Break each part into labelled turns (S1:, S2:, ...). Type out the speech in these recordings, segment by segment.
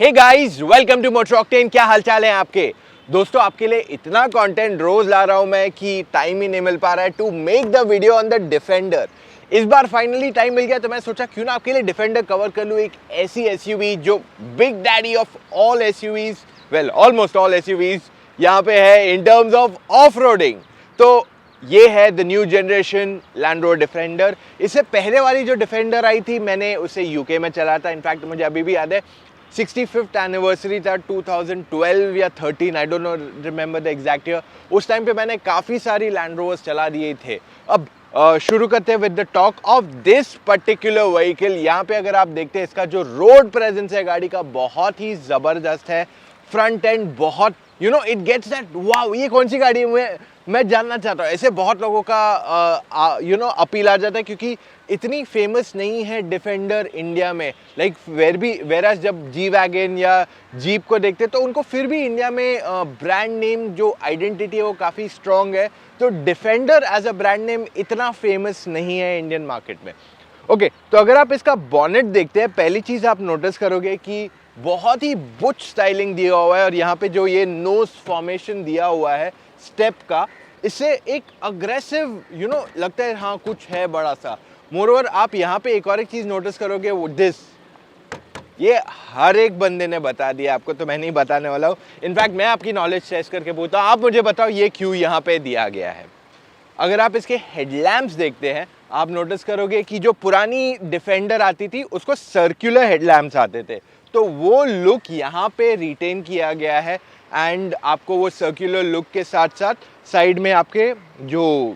S1: Hey guys, welcome to Motor Octane. क्या हालचाल है आपके दोस्तों? आपके लिए इतना कंटेंट रोज ला रहा हूं मैं कि टाइम ही नहीं मिल पा रहा है to make the video on the Defender. इस बार फाइनली टाइम मिल गया तो मैं सोचा क्यों ना आपके लिए डिफेंडर कवर कर लूं। एक ऐसी एसयूवी जो big daddy of all SUVs, well almost all SUVs यहाँ पे है in terms of off roading. तो ये है the new generation land Rover defender. इससे पहले वाली जो डिफेंडर आई थी मैंने उसे यूके में चला था। इनफैक्ट मुझे अभी भी याद है 65th एनिवर्सरी था 2012 या 13, I don't know remember the exact year. उस टाइम पे मैंने काफ़ी सारी लैंड रोवर्स चला दिए थे। अब शुरू करते हैं with the talk of this particular vehicle. यहाँ पे अगर आप देखते हैं इसका जो रोड प्रेजेंस है गाड़ी का बहुत ही ज़बरदस्त है। फ्रंट एंड बहुत इट गेट्स दैट वाओ, ये कौन सी गाड़ी है मैं जानना चाहता हूँ। ऐसे बहुत लोगों का अपील आ जाता है क्योंकि इतनी फेमस नहीं है डिफेंडर इंडिया में। लाइक वेराज जब जी वैगन या जीप को देखते तो उनको फिर भी इंडिया में ब्रांड नेम जो आइडेंटिटी है वो काफ़ी स्ट्रॉन्ग है। तो Defender as a brand name इतना फेमस नहीं है इंडियन मार्केट में। ओके, तो अगर आप इसका बॉनेट देखते हैं, पहली चीज़ आप नोटिस करोगे कि बहुत ही बुच स्टाइलिंग दिया हुआ है और यहाँ पे जो ये नोज फॉर्मेशन दिया हुआ है स्टेप का, इससे एक अग्रेसिव लगता है हाँ कुछ है बड़ा सा। मोरओवर आप यहाँ पे एक और एक चीज़ नोटिस करोगे, वो दिस, ये हर एक बंदे ने बता दिया आपको, तो मैं नहीं बताने वाला हूँ। इनफैक्ट मैं आपकी नॉलेज टेस्ट करके पूछता हूँ, आप मुझे बताओ ये क्यों यहाँ पे दिया गया है। अगर आप इसके हेडलैम्प्स देखते हैं आप नोटिस करोगे कि जो पुरानी डिफेंडर आती थी उसको सर्कुलर हेडलैम्प्स आते थे, तो वो लुक यहाँ पे रिटेन किया गया है। एंड आपको वो सर्कुलर लुक के साथ साथ साइड में आपके जो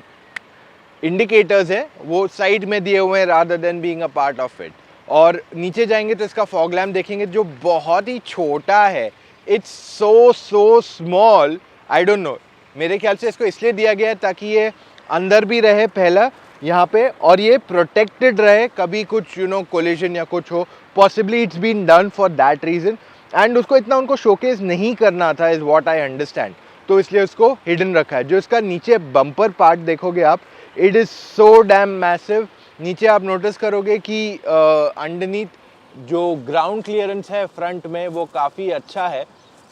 S1: इंडिकेटर्स है वो साइड में दिए हुए हैं rather than being a part of it. और नीचे जाएंगे तो इसका फॉग लैम्प देखेंगे जो बहुत ही छोटा है। It's so small, I don't know, मेरे ख्याल से इसको इसलिए दिया गया है ताकि ये अंदर भी रहे पहला यहाँ पे, और ये प्रोटेक्टेड रहे कभी कुछ कोलिजन या कुछ हो, possibly it's been done for that reason. And उसको इतना उनको शोकेस नहीं करना था इज व्हाट आई अंडरस्टैंड, तो इसलिए उसको हिडन रखा है। जो इसका नीचे बम्पर पार्ट देखोगे आप, it is so damn massive. नीचे आप नोटिस करोगे कि अंडरनीथ जो ग्राउंड क्लियरेंस है फ्रंट में वो काफ़ी अच्छा है।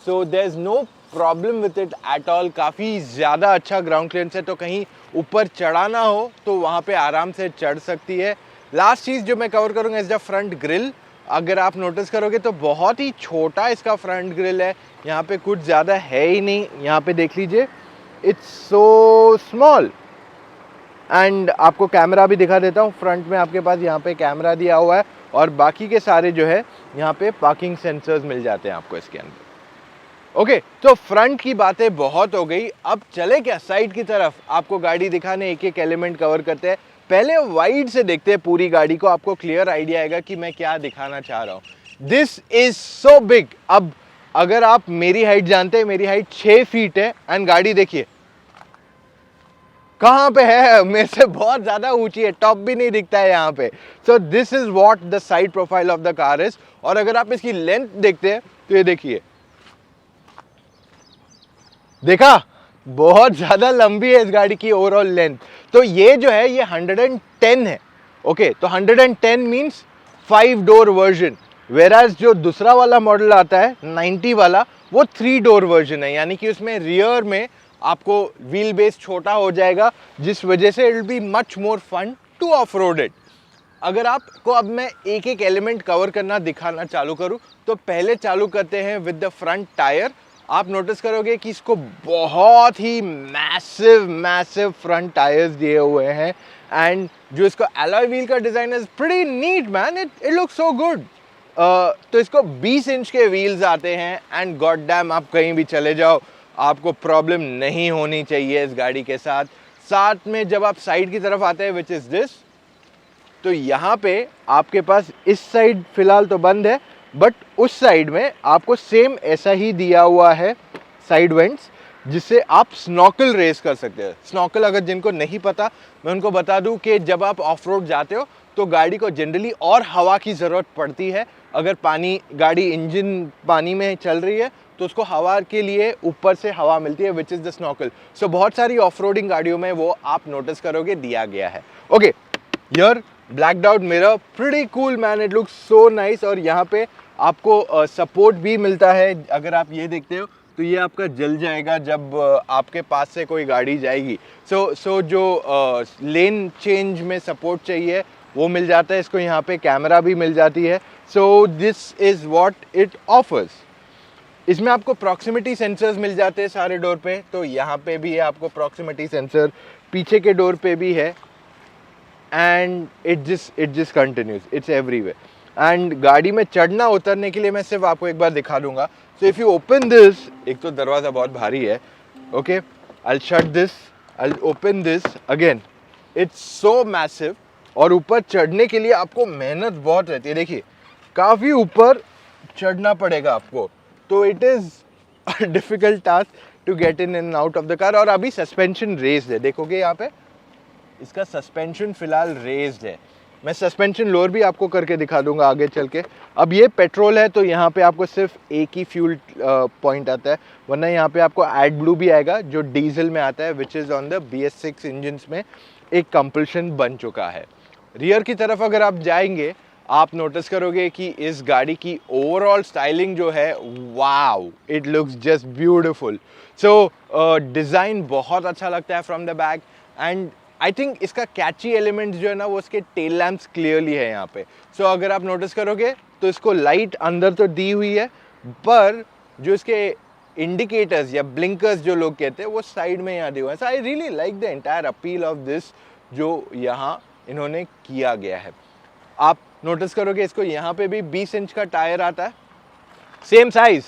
S1: So there is no problem with it at all. काफ़ी ज़्यादा अच्छा ग्राउंड क्लियरेंस है, तो कहीं ऊपर चढ़ाना हो तो वहाँ पे आराम से चढ़ सकती है। लास्ट चीज़ जो मैं कवर करूँगा इज़ द फ्रंट ग्रिल। अगर आप नोटिस करोगे तो बहुत ही छोटा इसका फ्रंट ग्रिल है, यहाँ पे कुछ ज़्यादा है ही नहीं। यहाँ पे देख लीजिए, इट्स सो स्मॉल। एंड आपको कैमरा भी दिखा देता हूँ, फ्रंट में आपके पास यहाँ पे कैमरा दिया हुआ है और बाकी के सारे जो है यहाँ पे पार्किंग सेंसर्स मिल जाते हैं आपको इसके अंदर। ओके, तो फ्रंट की बातें बहुत हो गई, अब चले क्या साइड की तरफ, आपको गाड़ी दिखाने एक एक एलिमेंट कवर करते हैं। पहले वाइड से देखते हैं पूरी गाड़ी को, आपको क्लियर आइडिया आएगा कि मैं क्या दिखाना चाह रहा हूँ। This is so big. अब अगर आप मेरी हाइट जानते हैं, मेरी हाइट 6 फीट है एंड गाड़ी देखिए कहाँ पे है, मेरे से बहुत ज्यादा ऊंची है, टॉप भी नहीं दिखता है यहाँ पे। सो this is what the side profile of the car is. और अगर आप इसकी लेंथ देखते हैं तो ये देखिए, देखा बहुत ज्यादा लंबी है इस गाड़ी की ओवरऑल लेंथ। तो ये जो है ये 110 है। ओके, तो 110 मींस 5 डोर वर्जन, वेराज जो दूसरा वाला मॉडल आता है 90 वाला वो 3 डोर वर्जन है, यानी कि उसमें रियर में आपको व्हील बेस छोटा हो जाएगा, जिस वजह से it will be much more fun to off road it. अगर आपको अब मैं एक एक एलिमेंट कवर करना दिखाना चालू करूं तो पहले चालू करते हैं विद द फ्रंट टायर। आप नोटिस करोगे कि इसको बहुत ही मैसिव फ्रंट टायर्स दिए हुए हैं एंड जो इसको अलॉय व्हील का डिजाइन है pretty neat man, it looks so good. तो इसको 20 इंच के व्हील्स आते हैं एंड गॉड डैम आप कहीं भी चले जाओ आपको प्रॉब्लम नहीं होनी चाहिए इस गाड़ी के साथ। साथ में जब आप साइड की तरफ आते हैं विच इज दिस, तो यहाँ पे आपके पास इस साइड फिलहाल तो बंद है, बट उस साइड में आपको सेम ऐसा ही दिया हुआ है साइड वेंट्स, जिससे आप स्नॉकल रेस कर सकते हैं। स्नॉकल अगर जिनको नहीं पता मैं उनको बता दूं कि जब आप ऑफ रोड जाते हो तो गाड़ी को जनरली और हवा की ज़रूरत पड़ती है। अगर गाड़ी इंजन पानी में चल रही है तो उसको हवा के लिए ऊपर से हवा मिलती है, विच इज़ द स्नॉकल। सो बहुत सारी ऑफ रोडिंग गाड़ियों में वो आप नोटिस करोगे दिया गया है। Okay, here blacked out mirror, pretty cool man, it looks so nice. और यहाँ पे आपको सपोर्ट भी मिलता है। अगर आप ये देखते हो तो ये आपका जल जाएगा जब आपके पास से कोई गाड़ी जाएगी। सो जो लेन चेंज में सपोर्ट चाहिए वो मिल जाता है इसको। यहाँ पे कैमरा भी मिल जाती है। So this is what it offers. इसमें आपको प्रॉक्सिमिटी सेंसर्स मिल जाते हैं सारे डोर पे। तो यहाँ पे भी है आपको प्रॉक्सिमिटी सेंसर, पीछे के डोर पे भी है, and it just continues, it's everywhere. And गाड़ी में चढ़ना उतरने के लिए मैं सिर्फ आपको एक बार दिखा दूंगा। So if you open this, एक तो दरवाज़ा बहुत भारी है, okay, I shut this, I open this again, it's so massive. और ऊपर चढ़ने के लिए आपको मेहनत बहुत रहती है। देखिए काफ़ी ऊपर चढ़ना पड़ेगा आपको, तो it is difficult task to get in and out of the car. और अभी सस्पेंशन रेस्ड है, देखोगे यहाँ पे इसका सस्पेंशन फिलहाल रेज्ड है। मैं सस्पेंशन लोअर भी आपको करके दिखा दूंगा आगे चल के। अब ये पेट्रोल है तो यहाँ पे आपको सिर्फ एक ही फ्यूल पॉइंट आता है, वरना यहाँ पे आपको एड ब्लू भी आएगा जो डीजल में आता है, which is on the BS6 engines में एक कंपल्शन बन चुका है। रियर की तरफ अगर आप जाएंगे आप नोटिस करोगे कि इस गाड़ी की ओवरऑल स्टाइलिंग जो है, wow, it looks just beautiful. So design बहुत अच्छा लगता है from the back. And I think इसका कैची एलिमेंट जो है ना वो इसके टेल लैम्प्स क्लियरली है यहाँ पे। सो अगर आप नोटिस करोगे तो इसको लाइट अंदर तो दी हुई है, पर जो इसके इंडिकेटर्स या ब्लिंकर्स जो लोग कहते हैं वो साइड में यहाँ दिए हुए हैं। So I really like the entire appeal of this जो यहाँ इन्होंने किया गया है। आप नोटिस करोगे इसको यहाँ पे भी 20 इंच का टायर आता है, सेम साइज।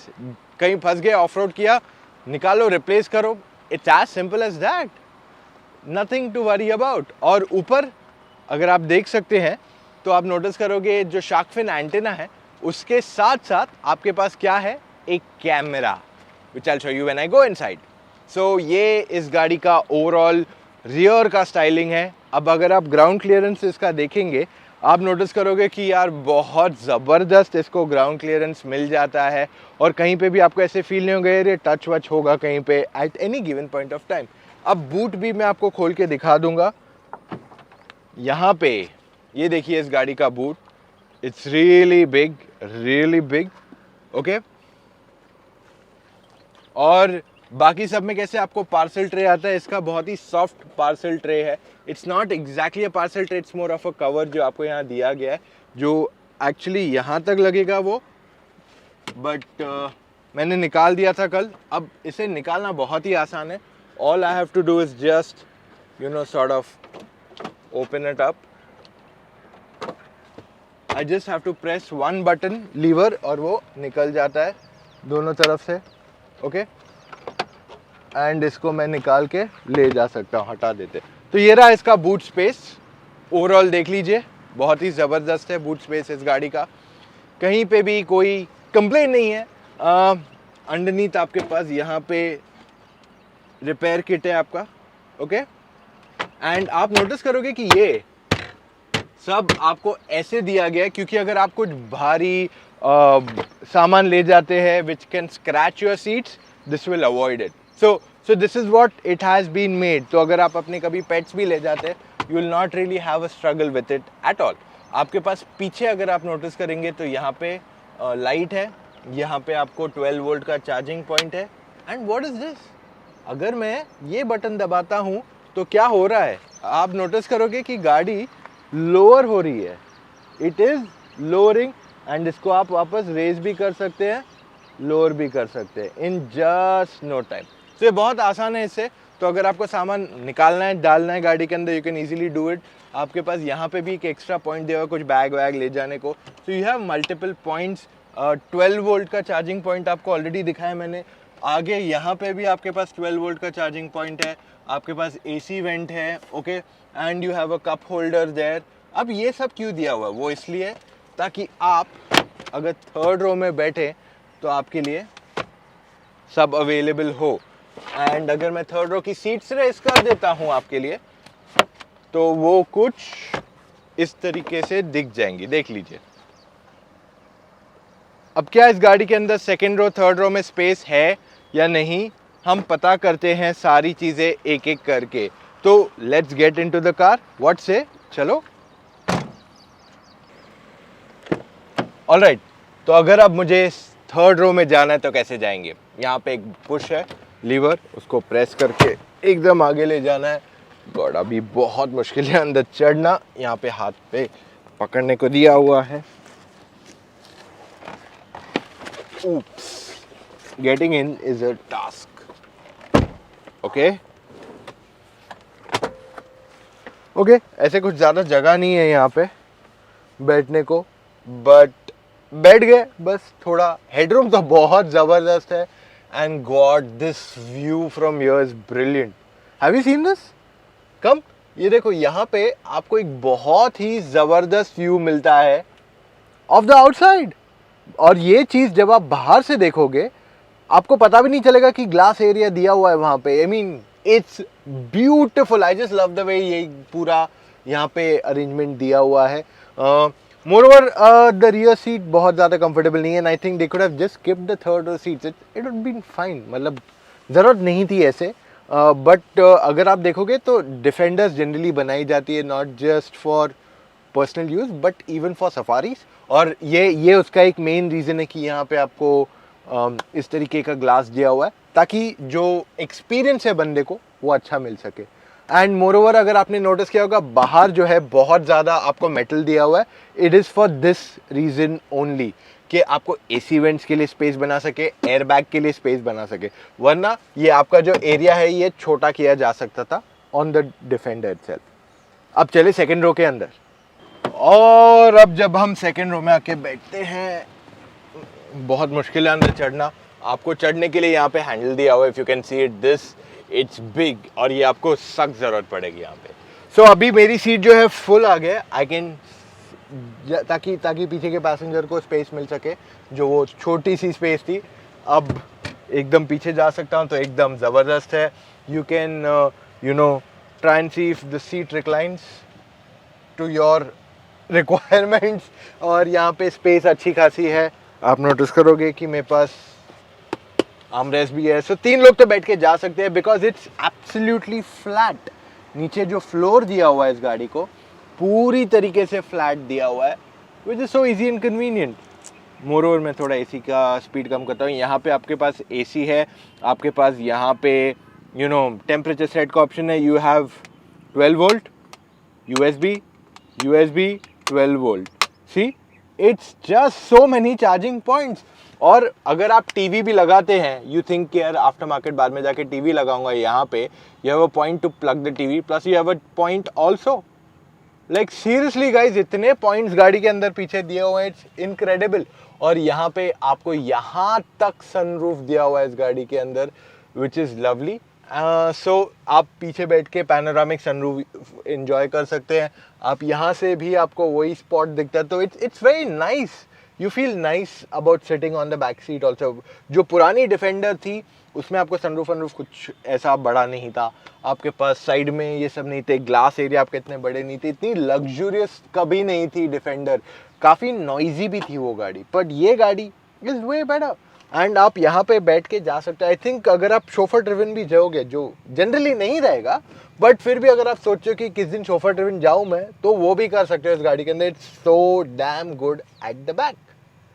S1: कहीं फंस गए, ऑफ रोड किया, निकालो, रिप्लेस करो, it's as simple as that, nothing to worry about. और ऊपर अगर आप देख सकते हैं तो आप नोटिस करोगे जो शार्क फिन एंटेना है उसके साथ साथ आपके पास क्या है, एक camera, which I will show you when I go inside. So ये इस गाड़ी का ओवरऑल रियर का स्टाइलिंग है। अब अगर आप ग्राउंड क्लियरेंस इसका देखेंगे आप नोटिस करोगे कि यार बहुत ज़बरदस्त इसको ग्राउंड क्लियरेंस मिल जाता है, और कहीं पे भी आपको ऐसे फील नहीं होगा ये टच वच होगा कहीं पे at any given point of time. अब बूट भी मैं आपको खोल के दिखा दूंगा। यहाँ पे ये देखिए इस गाड़ी का boot, it's really big, okay. और बाकी सब में कैसे आपको पार्सल ट्रे आता है, इसका बहुत ही सॉफ्ट पार्सल ट्रे है। It's not exactly a parcel tray, it's more of a cover जो आपको यहाँ दिया गया है, जो एक्चुअली यहाँ तक लगेगा वो, बट मैंने निकाल दिया था कल। अब इसे निकालना बहुत ही आसान है। All I have to do is just, sort of open it up. I just have to press one button, lever, और वो निकल जाता है दोनों तरफ से, ओके। एंड इसको मैं निकाल के ले जा सकता हूँ, हटा देते। तो ये रहा इसका बूट स्पेस। ओवरऑल देख लीजिए, बहुत ही ज़बरदस्त है बूट स्पेस इस गाड़ी का, कहीं पे भी कोई कंप्लेन नहीं है। अंडरनीथ आपके पास यहाँ पे रिपेयर किट है आपका, ओके। एंड आप नोटिस करोगे कि ये सब आपको ऐसे दिया गया है क्योंकि अगर आप कुछ भारी सामान ले जाते हैं which can scratch your seats, this will avoid it. So this is what it has been made. तो अगर आप अपने कभी पेट्स भी ले जाते हैं, you will not really have a struggle with it at all. आपके पास पीछे अगर आप नोटिस करेंगे तो यहाँ पे लाइट है, यहाँ पे आपको 12 वोल्ट का चार्जिंग पॉइंट है। एंड व्हाट इज दिस, अगर मैं ये बटन दबाता हूँ तो क्या हो रहा है, आप नोटिस करोगे कि गाड़ी लोअर हो रही है, इट इज़ लोअरिंग। एंड इसको आप वापस रेज भी कर सकते हैं, लोअर भी कर सकते हैं इन जस्ट नो टाइम। तो ये बहुत आसान है इससे। तो अगर आपको सामान निकालना है, डालना है गाड़ी के अंदर, you can easily do it. आपके पास यहाँ पे भी एक एक्स्ट्रा पॉइंट दिया हुआ कुछ बैग वैग ले जाने को। So you have multiple points. 12 volt का चार्जिंग पॉइंट आपको ऑलरेडी दिखाया मैंने। आगे यहाँ पे भी आपके पास 12 वोल्ट का चार्जिंग पॉइंट है, आपके पास AC वेंट है, okay, and you have a cup holder there. अब ये सब क्यों दिया हुआ है, वो इसलिए ताकि आप अगर थर्ड रो में बैठे तो आपके लिए सब अवेलेबल हो। एंड अगर मैं थर्ड रो की सीट्स रेस कर देता हूँ आपके लिए तो वो कुछ इस तरीके से दिख जाएंगी, देख लीजिए। अब क्या इस गाड़ी के अंदर सेकेंड रो थर्ड रो में स्पेस है या नहीं, हम पता करते हैं सारी चीज़ें एक एक करके। तो let's get into the car, what से, चलो। ऑलराइट, तो अगर अब मुझे थर्ड रो में जाना है तो कैसे जाएंगे? यहाँ पे एक पुश है लीवर, उसको प्रेस करके एकदम आगे ले जाना है। गॉड, अभी बहुत मुश्किल है अंदर चढ़ना। यहाँ पे हाथ पे पकड़ने को दिया हुआ है। Oops. Getting in is a task. Okay? Okay, ऐसे कुछ ज़्यादा जगह नहीं है यहाँ पे बैठने को, बट बैठ गए बस। थोड़ा हेडरूम तो बहुत ज़बरदस्त है। And God, this view from here is brilliant. Have you seen this? Come, ये देखो, यहाँ पे आपको एक बहुत ही ज़बरदस्त व्यू मिलता है ऑफ द आउटसाइड। और ये चीज़ जब आप बाहर से देखोगे आपको पता भी नहीं चलेगा कि ग्लास एरिया दिया हुआ है वहाँ पे। I mean it's beautiful. I just love the way ये पूरा यहाँ पे अरेंजमेंट दिया हुआ है। मोरओवर द रियर सीट बहुत ज़्यादा कंफर्टेबल नहीं है। I think they could have just skipped the third seats, it would been fine. मतलब ज़रूरत नहीं थी ऐसे। बट अगर आप देखोगे तो डिफेंडर्स जनरली बनाई जाती है not just for personal use but even for safaris. और ये उसका एक मेन रीज़न है कि यहाँ पे आपको इस तरीके का ग्लास दिया हुआ है ताकि जो एक्सपीरियंस है बंदे को वो अच्छा मिल सके। एंड मोरओवर अगर आपने नोटिस किया होगा बाहर जो है बहुत ज़्यादा आपको मेटल दिया हुआ है। It is for this reason only कि आपको एसी वेंट्स के लिए स्पेस बना सके, एयर बैग के लिए स्पेस बना सके। वरना ये आपका जो एरिया है ये छोटा किया जा सकता था ऑन द डिफेंडर इटसेल्फ। अब चले सेकेंड रो के अंदर। और अब जब हम सेकेंड रो में आके बैठते हैं, बहुत मुश्किल है अंदर चढ़ना। आपको चढ़ने के लिए यहाँ पे हैंडल दिया हुआ है। If you can see it this, it's big और ये आपको सख्त ज़रूरत पड़ेगी यहाँ पे। सो अभी मेरी सीट जो है फुल आ गया। आई कैन, ताकि पीछे के पैसेंजर को स्पेस मिल सके, जो वो छोटी सी स्पेस थी अब एकदम पीछे जा सकता हूँ, तो एकदम ज़बरदस्त है। You can try and see if the seat reclines to your requirements. और यहाँ पे स्पेस अच्छी खासी है। आप नोटिस करोगे कि मेरे पास आर्मरेस्ट भी है। सो 3 लोग तो बैठ के जा सकते हैं बिकॉज इट्स एब्सोल्युटली फ्लैट। नीचे जो फ्लोर दिया हुआ है इस गाड़ी को पूरी तरीके से फ्लैट दिया हुआ है, which is so easy and convenient. Moreover मैं थोड़ा एसी का स्पीड कम करता हूँ। यहाँ पे आपके पास एसी है, आपके पास यहाँ पे टेम्परेचर सेट का ऑप्शन है। You have 12 volt USB 12 volt. See, it's just so many charging points. और अगर आप टीवी भी लगाते हैं, यू थिंक कि यार आफ्टर मार्केट बाद में जाके टीवी लगाऊंगा, यहाँ पे you have a point two plug the TV plus you have a point also. Like seriously guys, इतने पॉइंट्स गाड़ी के अंदर पीछे दिए हुए हैं, इट्स इनक्रेडिबल। और यहाँ पे आपको यहाँ तक सनरूफ दिया हुआ है इस गाड़ी के अंदर, विच इज़ लवली। सो आप पीछे बैठ के पैनोरामिक सनरूफ एंजॉय कर सकते हैं। आप यहाँ से भी आपको वही स्पॉट दिखता है, तो it's very nice. You feel nice about sitting on the back seat also. जो पुरानी डिफेंडर थी उसमें आपको सनरूफ कुछ ऐसा बड़ा नहीं था, आपके पास साइड में ये सब नहीं थे, ग्लास एरिया आपके इतने बड़े नहीं थे, इतनी लग्जूरियस कभी नहीं थी डिफेंडर। काफ़ी नॉइजी भी थी वो गाड़ी, बट ये गाड़ी इज़ वे बेटर। एंड आप यहाँ पे बैठ के जा सकते हैं। आई थिंक अगर आप शोफर ड्रिवन भी जाओगे, जो जनरली नहीं रहेगा, बट फिर भी अगर आप सोचो कि किस दिन शोफर ड्रिवन जाऊँ मैं, तो वो भी कर सकते हो इस गाड़ी के अंदर। It's so damn good at the back.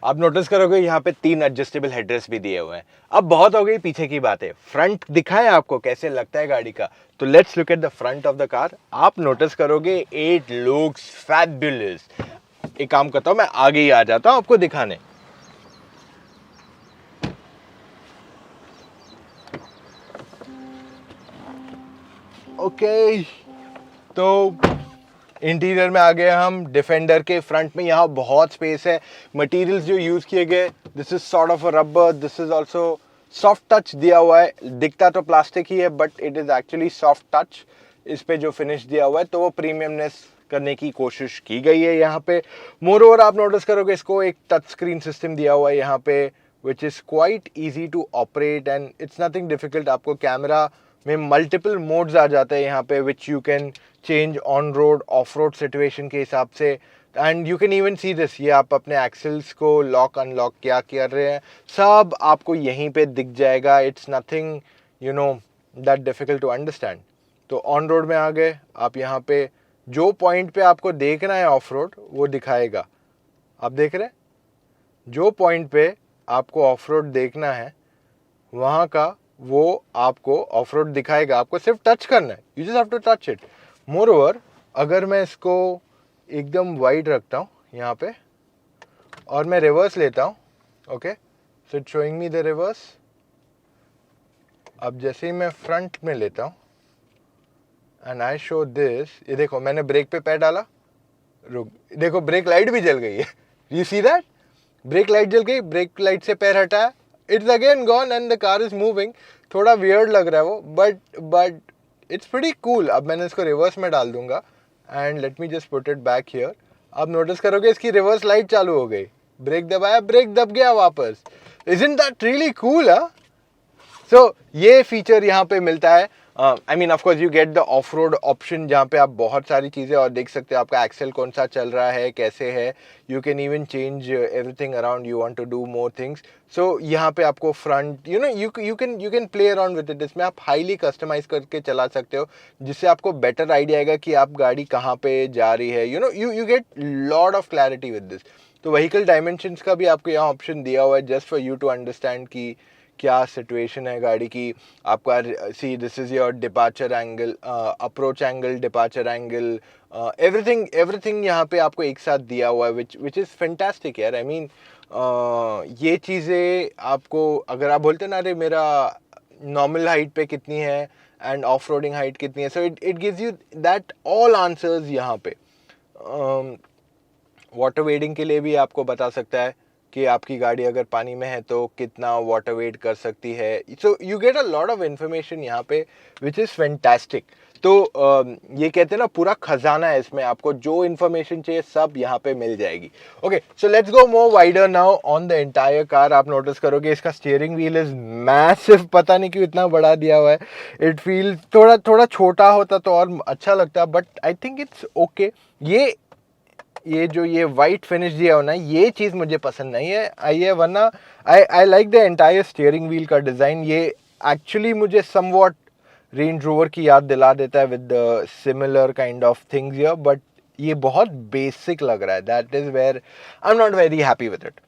S1: आप नोटिस करोगे यहाँ पे 3 एडजस्टेबल हेडरेस्ट भी दिए हुए हैं। अब बहुत हो गई पीछे की बातें, फ्रंट दिखाएं आपको कैसे लगता है गाड़ी का। तो let's look at the front of the car. आप नोटिस करोगे इट लुक्स फैबुलस। एक काम करता हूँ, मैं आगे ही आ जाता हूँ आपको दिखाने। ओके, तो इंटीरियर में आ गए हम। डिफेंडर के फ्रंट में यहाँ बहुत स्पेस है। मटेरियल्स जो यूज़ किए गए, this is sort of a rubber, this is also soft touch दिया हुआ है। दिखता तो प्लास्टिक ही है but it is actually soft touch. इस पे जो फिनिश दिया हुआ है तो वो प्रीमियमनेस करने की कोशिश की गई है यहाँ पे। मोरओवर आप नोटिस करोगे इसको एक टच स्क्रीन सिस्टम दिया हुआ है यहाँ पे, which is quite easy to operate and it's nothing difficult. आपको कैमरा में मल्टीपल मोड्स आ जाते हैं यहाँ पे, which you can change on road off road situation के हिसाब से। And you can even see this, ये आप अपने एक्सेल्स को लॉक अनलॉक क्या कर रहे हैं सब आपको यहीं पे दिख जाएगा। It's nothing that difficult to understand. तो ऑन रोड में आ गए आप, यहाँ पे जो पॉइंट पे आपको देखना है ऑफ रोड वो दिखाएगा। आप देख रहे हैं जो पॉइंट पे आपको ऑफ रोड देखना है वहाँ का वो आपको ऑफ रोड दिखाएगा, आपको सिर्फ टच करना है, you just have to touch it. Moreover अगर मैं इसको एकदम वाइड रखता हूँ यहाँ पे और मैं रिवर्स लेता हूँ, okay, so it showing me the reverse. अब जैसे ही मैं फ्रंट में लेता हूँ एंड आई शो दिस, ये देखो मैंने ब्रेक पे पैर डाला, रुक, देखो ब्रेक लाइट भी जल गई है, you see that, brake light जल गई, ब्रेक लाइट से पैर हटाया, it's again gone and the car is moving. थोड़ा वियर्ड लग रहा है वो, बट इट्स प्रीटी कूल। अब मैंने इसको रिवर्स में डाल दूंगा and let me just put it back here. अब नोटिस करोगे इसकी रिवर्स लाइट चालू हो गई, ब्रेक दबाया, ब्रेक दब गया वापस। Isn't that really cool? So ये फीचर यहाँ पे मिलता है। I mean of course you get the off road option जहाँ पे आप बहुत सारी चीज़ें और देख सकते हो, आपका एक्सेल कौन सा चल रहा है, कैसे है, you can even change everything around, you want to do more things. So यहाँ पे आपको front you know you can play around with it, इसमें आप हाईली कस्टमाइज करके चला सकते हो, जिससे आपको बेटर आइडिया आएगा कि आप गाड़ी कहाँ पे जा रही है, you get lot of clarity with this. तो व्हीकल डायमेंशंस का भी आपको यहाँ ऑप्शन दिया हुआ है just for you to understand कि क्या सिचुएशन है गाड़ी की। आपका see this is your departure angle, approach angle, departure angle, everything यहाँ पे आपको एक साथ दिया हुआ है, विच इज़ फैंटास्टिक यार। आई मीन ये चीज़ें आपको, अगर आप बोलते ना अरे मेरा नॉर्मल हाइट पे कितनी है एंड ऑफ रोडिंग हाइट कितनी है, so it gives you that all answers यहाँ पे। वाटर वेडिंग के लिए भी आपको बता सकता है कि आपकी गाड़ी अगर पानी में है तो कितना वाटर वेट कर सकती है। So you get a lot of information यहाँ पे विच इज़ फैंटास्टिक। तो ये कहते हैं ना पूरा खजाना है इसमें, आपको जो इन्फॉर्मेशन चाहिए सब यहाँ पे मिल जाएगी। Okay, so let's go more wider now on the entire car. आप नोटिस करोगे इसका स्टीयरिंग व्हील इज मैसिव, पता नहीं क्यों इतना बड़ा दिया हुआ है। इट फील थोड़ा छोटा होता तो और अच्छा लगता, but I think it's okay. ये जो ये वाइट फिनिश दिया हो ना, ये चीज़ मुझे पसंद नहीं है आई है, वरना I like the entire steering wheel का डिज़ाइन। ये एक्चुअली मुझे समवॉट रेंज रोवर की याद दिला देता है with the similar kind of things here, but ये बहुत बेसिक लग रहा है, that is where I am not very happy with it.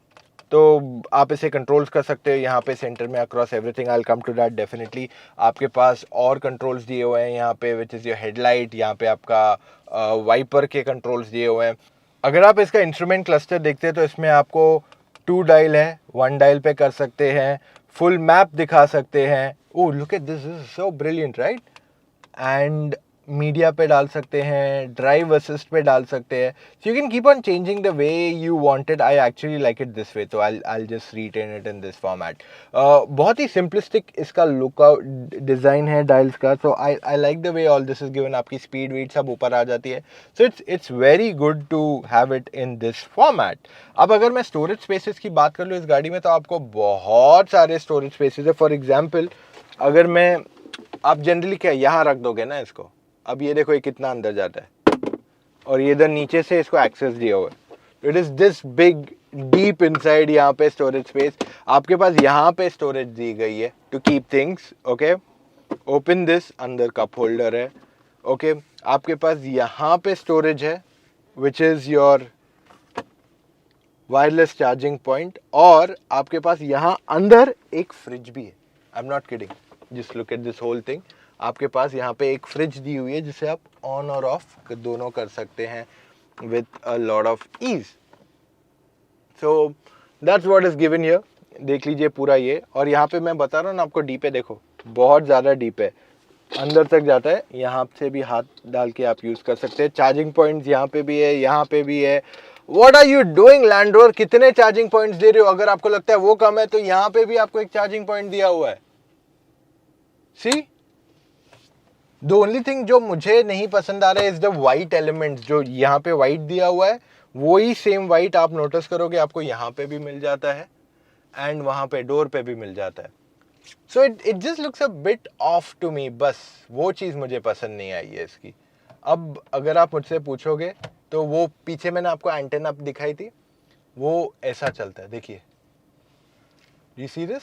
S1: तो आप इसे कंट्रोल्स कर सकते हो यहाँ पे सेंटर में across everything, I will come to that definitely. आपके पास और कंट्रोल्स दिए हुए हैं यहाँ पे, विच इज़ योर हेडलाइट, यहाँ पे आपका वाइपर के कंट्रोल्स दिए हुए हैं। अगर आप इसका इंस्ट्रूमेंट क्लस्टर देखते हैं तो इसमें आपको 2 डायल है, 1 डायल पे कर सकते हैं, फुल मैप दिखा सकते हैं। Oh look at this, is so brilliant right. And media पे डाल सकते हैं, ड्राइव असिस्ट पे डाल सकते हैं, so you can keep on changing the way you want it. I actually like it this way, तो I just written it in this format. बहुत ही सिंपलिस्टिक इसका लुक आउट डिज़ाइन है डायल्स का, so I like the way all this is given. आपकी speed वीड सब ऊपर आ जाती है, so it's very good to have it in this format. अब अगर मैं स्टोरेज स्पेसेस की बात कर लूँ इस गाड़ी में, तो आपको बहुत सारे स्टोरेज स्पेसेस है। फॉर एग्जाम्पल अगर मैं, आप जनरली क्या यहाँ रख दोगे ना इसको, अब ये देखो ये कितना अंदर जाता है, और ये इधर नीचे से इसको एक्सेस दिया हुआ है, it is this big deep inside. यहाँ पे स्टोरेज स्पेस आपके पास यहाँ पे स्टोरेज दी गई है to keep things. Okay, open this, अंदर कप होल्डर है। ओके, आपके पास यहाँ पे स्टोरेज है which is your wireless charging point, और आपके पास यहाँ अंदर एक फ्रिज भी है। I am not kidding, just look at this whole thing. आपके पास यहाँ पे एक फ्रिज दी हुई है जिसे आप ऑन और ऑफ दोनों कर सकते हैं with a lot of ease. So that's what is given here. देख लीजिए पूरा ये, और यहाँ पे मैं बता रहा हूँ ना आपको, डीप है, देखो बहुत ज़्यादा डीप है, अंदर तक जाता है। यहाँ से भी हाथ डाल के आप यूज़ कर सकते हैं। चार्जिंग पॉइंट्स यहाँ पे भी है, यहाँ पे भी है। What are you doing Land Rover, कितने चार्जिंग पॉइंट्स दे रहे हो? अगर आपको लगता है वो कम है तो यहाँ पे भी आपको एक चार्जिंग पॉइंट दिया हुआ है। सी, द ओनली थिंग जो मुझे नहीं पसंद आ रहा है इज द वाइट एलिमेंट्स। जो यहाँ पे वाइट दिया हुआ है वही सेम वाइट आप नोटिस करोगे आपको यहाँ पे भी मिल जाता है एंड वहाँ पे डोर पे भी मिल जाता है। So it just looks a bit off to me, बस वो चीज़ मुझे पसंद नहीं आई है इसकी। अब अगर आप मुझसे पूछोगे तो वो पीछे मैंने आपको एंटेना दिखाई थी, वो ऐसा चलता है, देखिए, यू सी दिस,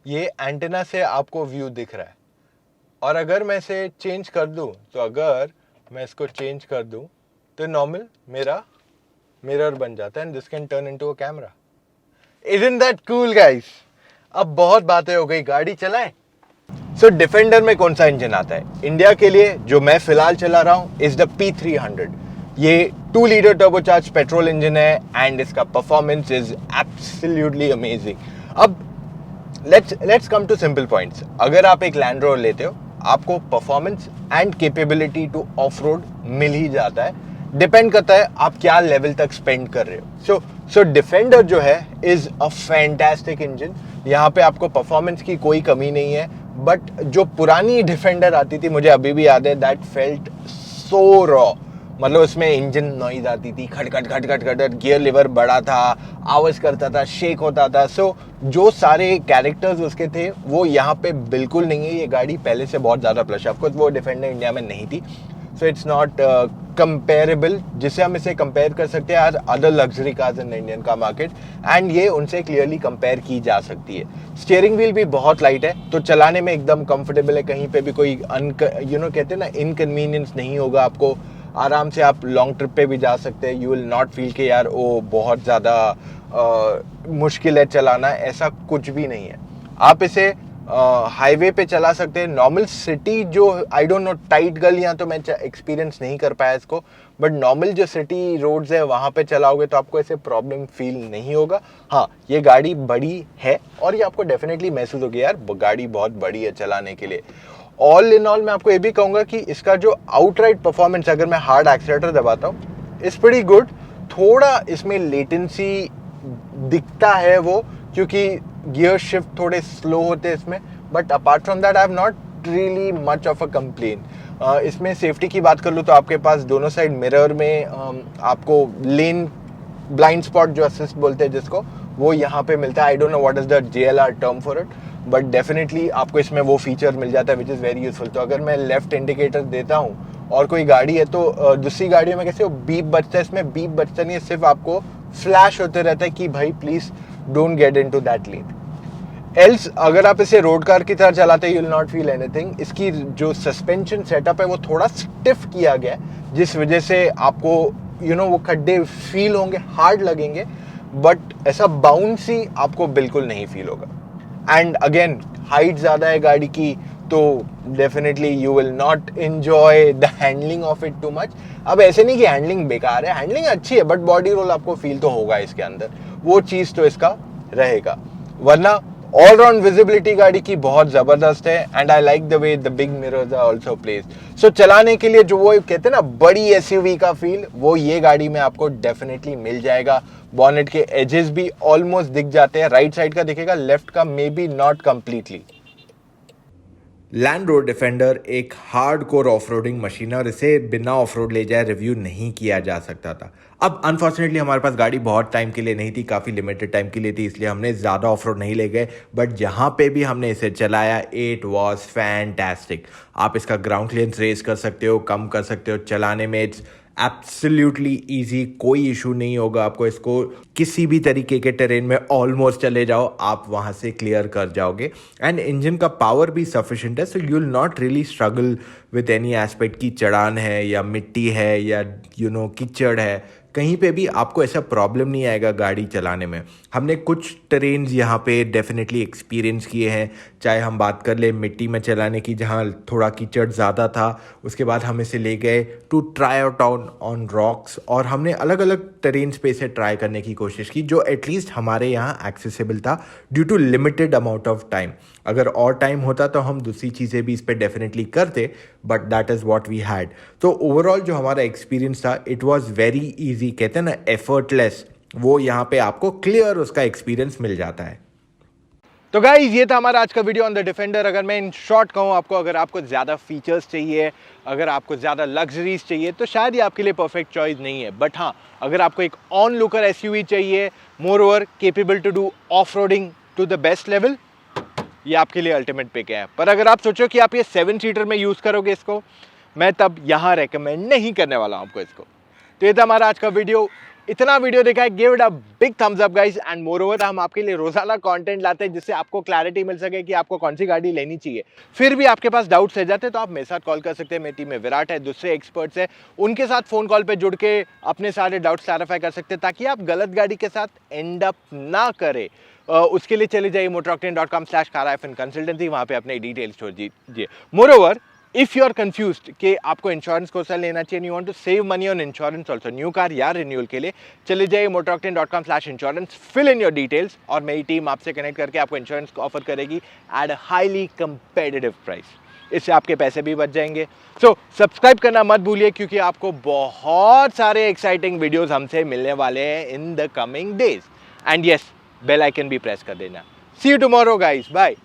S1: ये एंटेना से आपको व्यू दिख रहा है। और अगर मैं इसे चेंज कर दूं, तो अगर मैं इसको चेंज कर दूं तो नॉर्मल मिरर बन जाता है and this can turn into a camera. Isn't that cool guys? अब बहुत बातें हो गई, गाड़ी चलाएं। सो डिफेंडर में कौन सा इंजन आता है इंडिया के लिए जो मैं फिलहाल चला रहा हूं इज द P300। ये 2 लीटर टर्बोचार्ज पेट्रोल इंजन है एंड इसका परफॉर्मेंस इज एब्सोल्युटली अमेजिंग। अब let's come to simple points. अगर आप एक लैंड रोवर लेते हो आपको performance and capability to off road मिल ही जाता है, डिपेंड करता है आप क्या लेवल तक स्पेंड कर रहे हो। सो डिफेंडर जो है इज अ फैंटास्टिक इंजन। यहाँ पे आपको परफॉर्मेंस की कोई कमी नहीं है, बट जो पुरानी डिफेंडर आती थी मुझे अभी भी याद है, दैट फेल्ट सो रॉ। मतलब उसमें इंजन नॉइज आती थी, खटखट खटखट खटखट, गियर लिवर बड़ा था, आवाज करता था, शेक होता था। सो जो सारे कैरेक्टर्स उसके थे वो यहाँ पे बिल्कुल नहीं है। ये गाड़ी पहले से बहुत ज़्यादा प्लस है। ऑफकोर्स वो डिफेंडर इंडिया में नहीं थी, सो इट्स नॉट कंपेरेबल जिससे हम इसे कंपेयर कर सकते हैं other luxury cars in Indian का मार्केट, एंड ये उनसे क्लियरली कंपेयर की जा सकती है। स्टीयरिंग व्हील भी बहुत लाइट है तो चलाने में एकदम कंफर्टेबल है, कहीं पे भी कोई कहते हैं ना इनकन्वीनियंस नहीं होगा आपको। आराम से आप लॉन्ग ट्रिप पे भी जा सकते हैं, यू विल नॉट फील कि यार वो बहुत ज़्यादा मुश्किल है चलाना, ऐसा कुछ भी नहीं है। आप इसे हाईवे पे चला सकते हैं। नॉर्मल सिटी जो आई डोंट नो टाइट गलियां तो मैं एक्सपीरियंस नहीं कर पाया इसको, बट नॉर्मल जो सिटी रोड्स है वहाँ पे चलाओगे तो आपको ऐसे प्रॉब्लम फील नहीं होगा। हाँ, ये गाड़ी बड़ी है और ये आपको डेफिनेटली महसूस होगी यार गाड़ी बहुत बड़ी है चलाने के लिए। ऑल इन ऑल मैं आपको ये भी कहूँगा कि इसका जो आउटराइट परफॉर्मेंस, अगर मैं हार्ड एक्सीलरेटर दबाता हूँ, इज प्रीटी गुड। थोड़ा इसमें लेटेंसी दिखता है वो, क्योंकि गियर शिफ्ट थोड़े स्लो होते हैं इसमें, but apart from that I have not really much of a complain. इसमें सेफ्टी की बात कर लूँ तो आपके पास दोनों साइड मिरर में आपको लेन ब्लाइंड स्पॉट जो असिस्ट बोलते हैं जिसको, वो यहाँ पे मिलता है। I don't know what is the JLR term for it, but definitely आपको इसमें वो फीचर मिल जाता है विच इज़ वेरी यूजफुल। तो अगर मैं लेफ्ट इंडिकेटर देता हूँ और कोई गाड़ी है तो दूसरी गाड़ियों में कैसे वो बीप बजता है, इसमें बीप बजता नहीं है, सिर्फ आपको फ्लैश होते रहता है कि भाई please don't get into that lane. Else अगर आप इसे रोड कार की तरह चलाते हैं you will not feel anything. इसकी जो सस्पेंशन सेटअप है वो थोड़ा स्टिफ किया गया है, जिस वजह से आपको वो खड्डे फील होंगे, हार्ड लगेंगे, बट ऐसा बाउंसी आपको बिल्कुल नहीं फील होगा। एंड अगेन हाइट ज़्यादा है गाड़ी की तो definitely you will not enjoy the handling of it too much. अब ऐसे नहीं कि हैंडलिंग बेकार है, हैंडलिंग अच्छी है, बट बॉडी रोल आपको फील तो होगा इसके अंदर, वो चीज़ तो इसका रहेगा। वरना ऑलराउंड विजिबिलिटी गाड़ी की बहुत जबरदस्त है and I like the way the big mirrors are also placed. So चलाने के लिए जो वो कहते हैं ना बड़ी SUV का फील, वो ये गाड़ी में आपको डेफिनेटली मिल जाएगा। बॉनेट के एजेस भी ऑलमोस्ट दिख जाते हैं, राइट साइड का दिखेगा, लेफ्ट का may be not completely.
S2: Land Rover Defender एक hard core off roading machine है और इसे बिना ऑफ रोड ले जाए रिव्यू नहीं किया जा सकता था। अब अनफॉर्चुनेटली हमारे पास गाड़ी बहुत टाइम के लिए नहीं थी, काफ़ी लिमिटेड टाइम के लिए थी, इसलिए हमने ज़्यादा ऑफ रोड नहीं ले गए, बट जहाँ पे भी हमने इसे चलाया इट वॉज फैंटास्टिक। आप इसका ग्राउंड क्लियरेंस रेज कर सकते हो, कम कर सकते हो, चलाने में इट्स एब्सोल्युटली ईजी, कोई इशू नहीं होगा आपको। इसको किसी भी तरीके के टेरेन में ऑलमोस्ट चले जाओ आप वहाँ से क्लियर कर जाओगे। एंड इंजन का पावर भी सफिशिएंट है, so you will not really struggle with any aspect की चढ़ान है या मिट्टी है या कीचड़ है, कहीं पे भी आपको ऐसा प्रॉब्लम नहीं आएगा गाड़ी चलाने में। हमने कुछ टेरेन्स यहाँ पे डेफिनेटली एक्सपीरियंस किए हैं, चाहे हम बात कर ले मिट्टी में चलाने की जहाँ थोड़ा कीचड़ ज़्यादा था, उसके बाद हम इसे ले गए to try out on rocks और हमने अलग अलग टेरेन्स पे इसे ट्राई करने की कोशिश की जो एटलीस्ट हमारे यहाँ एक्सेसिबल था due to limited amount of time. अगर और टाइम होता तो हम दूसरी चीज़ें भी इस पर डेफिनेटली करते, but that is what we had. तो ओवरऑल जो हमारा एक्सपीरियंस था इट वॉज वेरी ईजी, कहते हैं ना एफर्टलेस, वो यहाँ पे आपको क्लियर उसका एक्सपीरियंस मिल जाता है।
S1: तो गाइज ये था हमारा आज का वीडियो ऑन द डिफेंडर। अगर मैं इन शॉर्ट कहूँ आपको, अगर आपको ज़्यादा फीचर्स चाहिए, अगर आपको ज़्यादा लग्जरीज चाहिए तो शायद ये आपके लिए परफेक्ट चॉइस नहीं है, बट हाँ अगर आपको एक ऑन लुकर SUV चाहिए, moreover capable to do off roading to the best level, ये आपके लिए अल्टीमेट पिक है। पर अगर आप सोचो कि आप ये 7 सीटर में यूज़ करोगे इसको, मैं तब यहाँ रेकमेंड नहीं करने वाला हूँ आपको इसको। तो ये था हमारा आज का वीडियो। इतना वीडियो देखा है, give it a big thumbs up guys. And more over हम आपके लिए रोजाना कंटेंट लाते हैं जिससे आपको क्लैरिटी मिल सके कि आपको कौन सी गाड़ी लेनी चाहिए। फिर भी आपके पास डाउट्स रह जाते हैं तो आप मेरे साथ कॉल कर सकते हैं। मेरी टीम में विराट है, दूसरे एक्सपर्ट्स हैं, उनके साथ फोन कॉल पे जुड़ के अपने सारे डाउट्स क्लैरिफाई कर सकते हैं ताकि आप गलत गाड़ी के साथ एंड अप ना करें। उसके लिए चले जाइए motoroctane.com/car-consultancy, वहाँ पे अपने डिटेल्स छोड़ दीजिए। Moreover if you are confused कि आपको इंश्योरेंस कौन सा लेना चाहिए, you want to save money on insurance also, new car या रिन्यूअल के लिए चले जाइए motoroctane.com/insurance, fill in your details और मेरी टीम आपसे कनेक्ट करके आपको इंश्योरेंस ऑफर करेगी at a highly competitive price. इससे आपके पैसे भी बच जाएंगे। सो सब्सक्राइब करना मत भूलिए क्योंकि आपको बहुत सारे एक्साइटिंग वीडियोस हमसे मिलने वाले हैं in the coming days. And yes, bell icon भी प्रेस कर देना। See you tomorrow guys, bye.